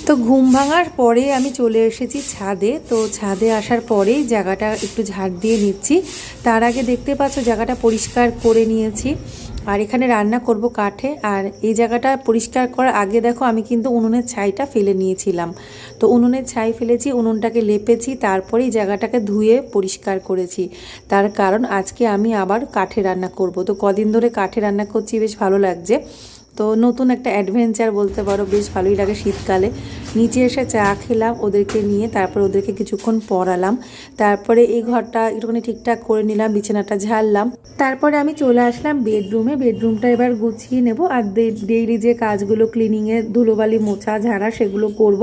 তো ঘুম ভাঙার পরে আমি চলে এসেছি ছাদে। তো ছাদে আসার পরেই জায়গাটা একটু ঝাড় দিয়ে নিচ্ছি। তার আগে দেখতে পাচ্ছ জায়গাটা পরিষ্কার করে নিয়েছি। আর এখানে রান্না করব কাঠে। আর এই জায়গাটা পরিষ্কার করার আগে দেখো আমি কিন্তু উনুনের ছাইটা ফেলে নিয়েছিলাম। তো উনুনের ছাই ফেলেছি, উনুনটাকে লেপেছি, তারপরেই জায়গাটাকে ধুয়ে পরিষ্কার করেছি। তার কারণ আজকে আমি আবার কাঠে রান্না করব। তো কদিন ধরে কাঠে রান্না করছি, বেশ ভালো লাগছে। তো নতুন একটা অ্যাডভেঞ্চার বলতে পারো, বেশ ভালোই লাগে শীতকালে। নিচে এসে চা খেলাম ওদেরকে নিয়ে, তারপর ওদেরকে কিছুক্ষণ পড়ালাম। তারপরে এই ঘরটা একটুখানি ঠিকঠাক করে নিলাম, বিছানাটা ঝাড়লাম। তারপরে আমি চলে আসলাম বেডরুমে। বেডরুমটা এবার গুছিয়ে নেব। আর ডেইলি যে কাজগুলো ক্লিনিংয়ে, ধুলোবালি মোছা ঝাড়া সেগুলো করব।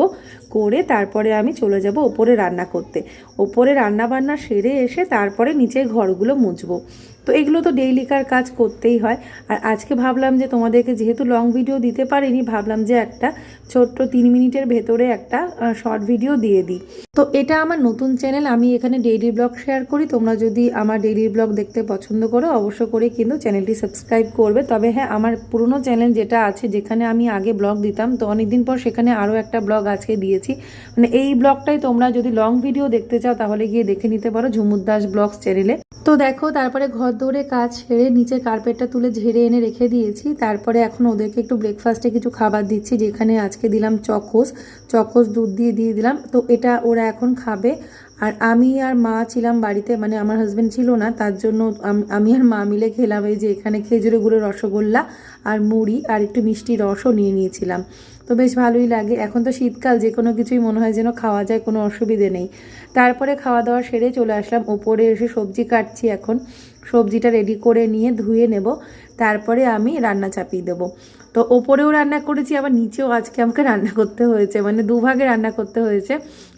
করে তারপরে আমি চলে যাব ওপরে রান্না করতে। ওপরে রান্না বান্না সেরে এসে তারপরে নিচে ঘরগুলো মুছবো। তো এগুলো তো ডেইলিকার কাজ করতেই হয়। আর আজকে ভাবলাম যে তোমাদেরকে যেহেতু লং ভিডিও দিতে পারিনি, ভাবলাম যে একটা ছোট্ট 3 মিনিটের ভেতরে একটা শর্ট ভিডিও দিয়ে দিই। তো এটা আমার নতুন চ্যানেল, আমি এখানে ডেইলি ব্লগ শেয়ার করি। তোমরা যদি আমার ডেইলি ব্লগ দেখতে পছন্দ করো অবশ্য করে কিন্তু চ্যানেলটি সাবস্ক্রাইব করবে। তবে হ্যাঁ, আমার পুরনো চ্যানেল যেটা আছে, যেখানে আমি আগে ব্লগ দিতাম, তো অনেকদিন পর সেখানে আরও একটা ব্লগ আজকে দিয়েছি। মানে এই ব্লগটাই তোমরা যদি লং ভিডিও দেখতে চাও তাহলে গিয়ে দেখে নিতে পারো ঝুমুর দাস ব্লগস চ্যানেলে। তো দেখো তারপরে ঘর দৌড়ে কাজ সেরে নিচের কার্পেটটা তুলে ঝেড়ে এনে রেখে দিয়েছি। তারপরে এখন ওদেরকে একটু ব্রেকফাস্টে কিছু খাবার দিচ্ছি, যেখানে আজকে দিলাম চকোস দুধ দিয়ে দিলাম। তো এটা ওরা এখন খাবে। আর আমি আর মা ছিলাম বাড়িতে, মানে আমার হাজব্যান্ড ছিল না, তার জন্য আমি আর মা মিলে খেলাম। এই যে এখানে খেজুরে গুড়ের রসগোল্লা আর মুড়ি আর একটু মিষ্টি রসও নিয়ে নিয়েছিলাম। তো বেশ ভালোই লাগে। এখন তো শীতকাল, যে কোনো কিছুই মনে হয় যেন খাওয়া যায়, কোনো অসুবিধে নেই। তারপরে খাওয়া দাওয়া সেরে চলে আসলাম ওপরে। এসে সবজি কাটছি এখন। সবজিটা রেডি করে নিয়ে ধুয়ে নেব, তারপরে আমি রান্না চাপিয়ে দেবো। তো ওপরেও রান্না করেছি, আবার নিচেও আজকে আমাকে রান্না করতে হয়েছে, মানে দুভাগে রান্না করতে হয়েছে।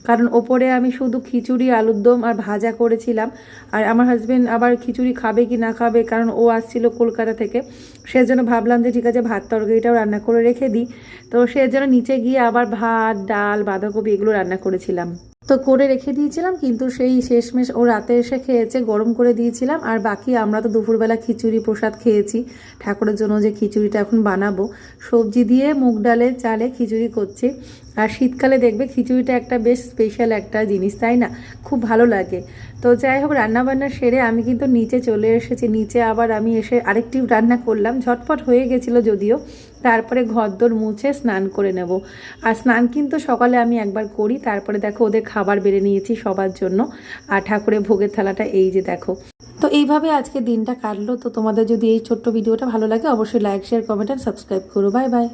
কারণ ওপরে আমি শুধু খিচুড়ি, আলুর দম আর ভাজা করেছিলাম। আর আমার হাজব্যান্ড আবার খিচুড়ি খাবে কি না খাবে, কারণ ও আসছিল কলকাতা থেকে, সেজন্য ভাবলাম যে ঠিক আছে ভাত তরকারিটাও রান্না করে রেখে দিই। তো সেজন্য নিচে গিয়ে আবার ভাত, ডাল, বাঁধাকপি এগুলো রান্না করেছিলাম। তো করে রেখে দিয়েছিলাম, কিন্তু সেই শেষমেশ ও রাতে এসে খেয়েছে, গরম করে দিয়েছিলাম। আর বাকি আমরা তো দুপুরবেলা খিচুড়ি প্রসাদ খেয়েছি। ঠাকুরের জন্য যে খিচুড়িটা এখন বানাবো, সবজি দিয়ে মুগ ডালের চালে খিচুড়ি করছি। আর শীতকালে দেখবে খিচুড়িটা একটা বেশ স্পেশাল একটা জিনিস, তাই না? খুব ভালো লাগে। তো যাই হোক, রান্নাবান্না সেরে আমি কিন্তু নিচে চলে এসেছি। নিচে আবার আমি এসে আরেকটি রান্না করলাম, ঝটপট হয়ে গেছিলো যদিও। তারপরে ঘরদোর মুছে স্নান করে নেব। আর স্নান কিন্তু সকালে আমি একবার করি। তারপরে দেখো ওদের খাবার বেড়ে নিয়েছি সবার জন্য। আর ঠাকুরের ভোগের থালাটা এই যে দেখো। তো এইভাবে আজকে দিনটা কাটলো। তো তোমাদের যদি এই ছোট্ট ভিডিওটা ভালো লাগে অবশ্যই লাইক, শেয়ার, কমেন্ট আর সাবস্ক্রাইব করো। Bye bye.